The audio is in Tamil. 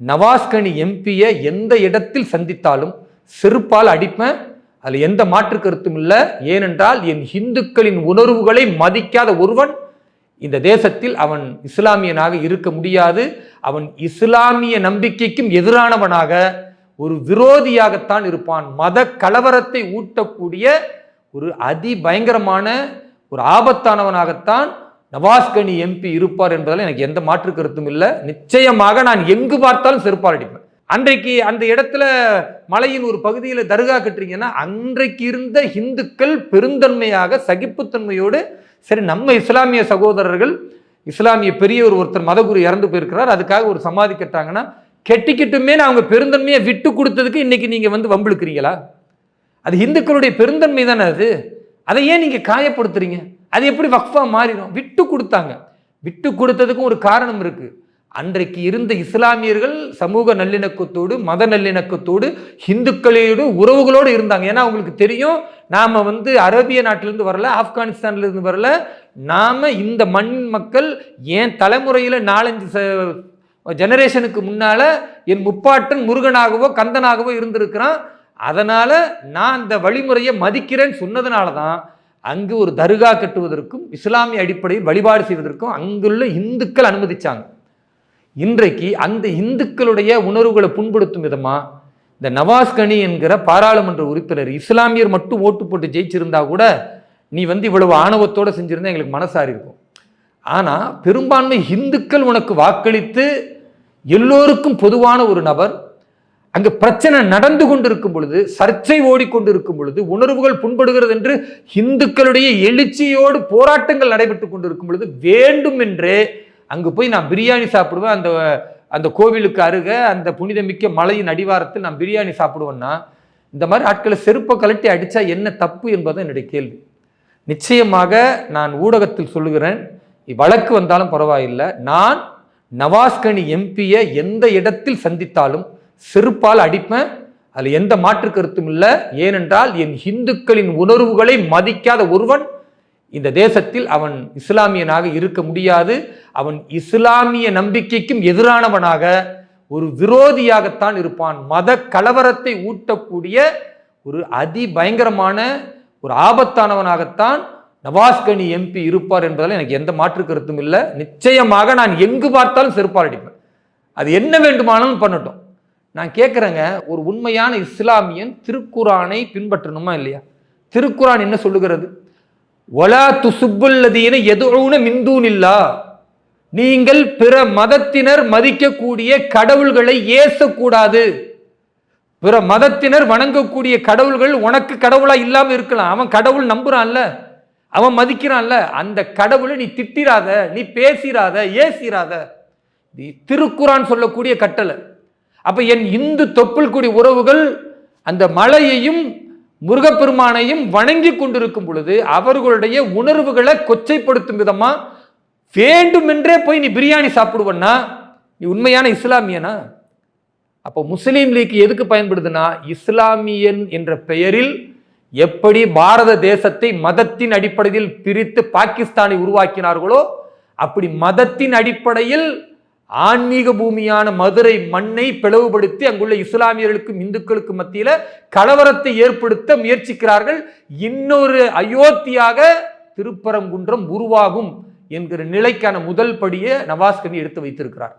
நவாஸ்கனி எம்பியை எந்த இடத்தில் சந்தித்தாலும் செருப்பால் அடிப்பேன். அதில் எந்த மாற்று கருத்தும் இல்லை. ஏனென்றால் என் இந்துக்களின் உணர்வுகளை மதிக்காத ஒருவன் இந்த தேசத்தில் அவன் இஸ்லாமியனாக இருக்க முடியாது. அவன் இஸ்லாமிய நம்பிக்கைக்கும் எதிரானவனாக, ஒரு விரோதியாகத்தான் இருப்பான். மத கலவரத்தை ஊட்டக்கூடிய ஒரு அதிபயங்கரமான ஒரு ஆபத்தானவனாகத்தான் நவாஸ்கனி எம்பி இருப்பார் என்பதில் எனக்கு எந்த மாற்று கருத்தும் இல்லை. நிச்சயமாக நான் எங்கு பார்த்தாலும் செருப்பால் அடிப்பேன். அன்றைக்கு அந்த இடத்துல மலையின் ஒரு பகுதியில் தர்கா கட்டுறீங்கன்னா, அன்றைக்கு இருந்த இந்துக்கள் பெருந்தன்மையாக சகிப்புத்தன்மையோடு, சரி நம்ம இஸ்லாமிய சகோதரர்கள், இஸ்லாமிய பெரியவர் ஒருத்தர் மதகுரு இறந்து போயிருக்கிறார், அதுக்காக ஒரு சமாதி கட்டாங்கன்னா கெட்டிக்கிட்டுமே அவங்க பெருந்தன்மையை விட்டு கொடுத்ததுக்கு இன்னைக்கு நீங்க வம்பிழுக்கிறீங்களா? அது இந்துக்களுடைய பெருந்தன்மை தானே. அதை ஏன் நீங்க காயப்படுத்துறீங்க? அது எப்படி வக்ஃபா மாறிடும்? விட்டு கொடுத்தாங்க. விட்டு கொடுத்ததுக்கும் ஒரு காரணம் இருக்கு. அன்றைக்கு இருந்த இஸ்லாமியர்கள் சமூக நல்லிணக்கத்தோடு, மத நல்லிணக்கத்தோடு, இந்துக்களோடு உறவுகளோடு இருந்தாங்க. ஏன்னா அவங்களுக்கு தெரியும், நாம அரேபிய நாட்டிலிருந்து வரல, ஆப்கானிஸ்தான்ல இருந்து வரல, நாம இந்த மண் மக்கள். என் தலைமுறையில 4-5 ஜெனரேஷனுக்கு முன்னால என் முப்பாட்டன் முருகனாகவோ கந்தனாகவோ இருந்திருக்கிறான். அதனால நான் அந்த வழிமுறையை மதிக்கிறேன்னு சொன்னதுனால தான் அங்கு ஒரு தர்கா கட்டுவதற்கும் இஸ்லாமிய அடிப்படையில் வழிபாடு செய்வதற்கும் அங்குள்ள இந்துக்கள் அனுமதிச்சாங்க. இன்றைக்கு அந்த இந்துக்களுடைய உணர்வுகளை புண்படுத்தும் விதமா இந்த நவாஸ்கனி என்கிற பாராளுமன்ற உறுப்பினர் இஸ்லாமியர் மட்டும் ஓட்டு போட்டு ஜெயிச்சிருந்தா கூட நீ இவ்வளவு ஆணவத்தோட செஞ்சிருந்தா எங்களுக்கு மனசாரி இருக்கும். ஆனா பெரும்பான்மை இந்துக்கள் உனக்கு வாக்களித்து எல்லோருக்கும் பொதுவான ஒரு நபர், அங்கு பிரச்சனை நடந்து கொண்டிருக்கும் பொழுது, சர்ச்சை ஓடிக்கொண்டிருக்கும் பொழுது, உணர்வுகள் புண்படுகிறது என்று இந்துக்களுடைய எழுச்சியோடு போராட்டங்கள் நடைபெற்றுக் கொண்டிருக்கும் பொழுது வேண்டுமென்றே அங்கு போய் நான் பிரியாணி சாப்பிடுவேன், அந்த கோவிலுக்கு அருக அந்த புனிதமிக்க மலையின் அடிவாரத்தில் நான் பிரியாணி சாப்பிடுவேன்னா, இந்த மாதிரி ஆட்களை செருப்பை கழட்டி அடிச்சா என்ன தப்பு என்பது என்னுடைய கேள்வி. நிச்சயமாக நான் ஊடகத்தில் சொல்லுகிறேன், வழக்கு வந்தாலும் பரவாயில்லை, நான் நவாஸ்கனி எம்பியை எந்த இடத்தில் சந்தித்தாலும் செருப்பால் அடிப்பேன். அதில் எந்த மாற்று கருத்தும் இல்லை. ஏனென்றால் என் இந்துக்களின் உணர்வுகளை மதிக்காத ஒருவன் இந்த தேசத்தில் அவன் இஸ்லாமியனாக இருக்க முடியாது. அவன் இஸ்லாமிய நம்பிக்கைக்கும் எதிரானவனாக, ஒரு விரோதியாகத்தான் இருப்பான். மத கலவரத்தை ஊட்டக்கூடிய ஒரு அதிபயங்கரமான ஒரு ஆபத்தானவனாகத்தான் நவாஸ்கனி எம்பி இருப்பார் என்பதில் எனக்கு எந்த மாற்று கருத்தும் இல்லை. நிச்சயமாக நான் எங்கு பார்த்தாலும் செருப்பால் அடிப்பேன். அது என்ன வேண்டுமானாலும் பண்ணட்டும். நான் கேட்குறேங்க, ஒரு உண்மையான இஸ்லாமியன் திருக்குரானை பின்பற்றணுமா இல்லையா? திருக்குரான் என்ன சொல்லுகிறது? வலா துசுப்புல்லதீன யதுஊன மின் தூனில்லாஹ், நீங்கள் பிற மதத்தினர் மதிக்கக்கூடிய கடவுள்களை ஏசக்கூடாது. பிற மதத்தினர் வணங்கக்கூடிய கடவுள்கள் உனக்கு கடவுளா இல்லாம இருக்கலாம். அவன் கடவுள் நம்புறான்ல, அவன் மதிக்கிறான்ல, அந்த கடவுளை நீ திட்டிராத, நீ பேசிராத, ஏசிராத. திருக்குரான் சொல்லக்கூடிய கட்டளை. அப்ப என் இந்து தொப்புள் கூடிய உறவுகள் அந்த மலையையும் முருகப்பெருமானையும் வணங்கி கொண்டிருக்கும் பொழுது அவர்களுடைய உணர்வுகளை கொச்சைப்படுத்தும் விதமா வேண்டுமென்றே போய் நீ பிரியாணி சாப்பிடுவன்னா நீ உண்மையான இஸ்லாமியனா? அப்போ முஸ்லீம் லீக் எதுக்கு பயன்படுதுன்னா, இஸ்லாமியன் என்ற பெயரில் எப்படி பாரத தேசத்தை மதத்தின் அடிப்படையில் பிரித்து பாகிஸ்தானை உருவாக்கினார்களோ, அப்படி மதத்தின் அடிப்படையில் ஆன்மீக பூமியான மதுரை மண்ணை பிளவுபடுத்தி அங்குள்ள இஸ்லாமியர்களுக்கும் இந்துக்களுக்கும் மத்தியில கலவரத்தை ஏற்படுத்த முயற்சிக்கிறார்கள். இன்னொரு அயோத்தியாக திருப்பரங்குன்றம் உருவாகும் என்கிற நிலைக்கான முதல் படியை நவாஸ்கனி எடுத்து வைத்திருக்கிறார்.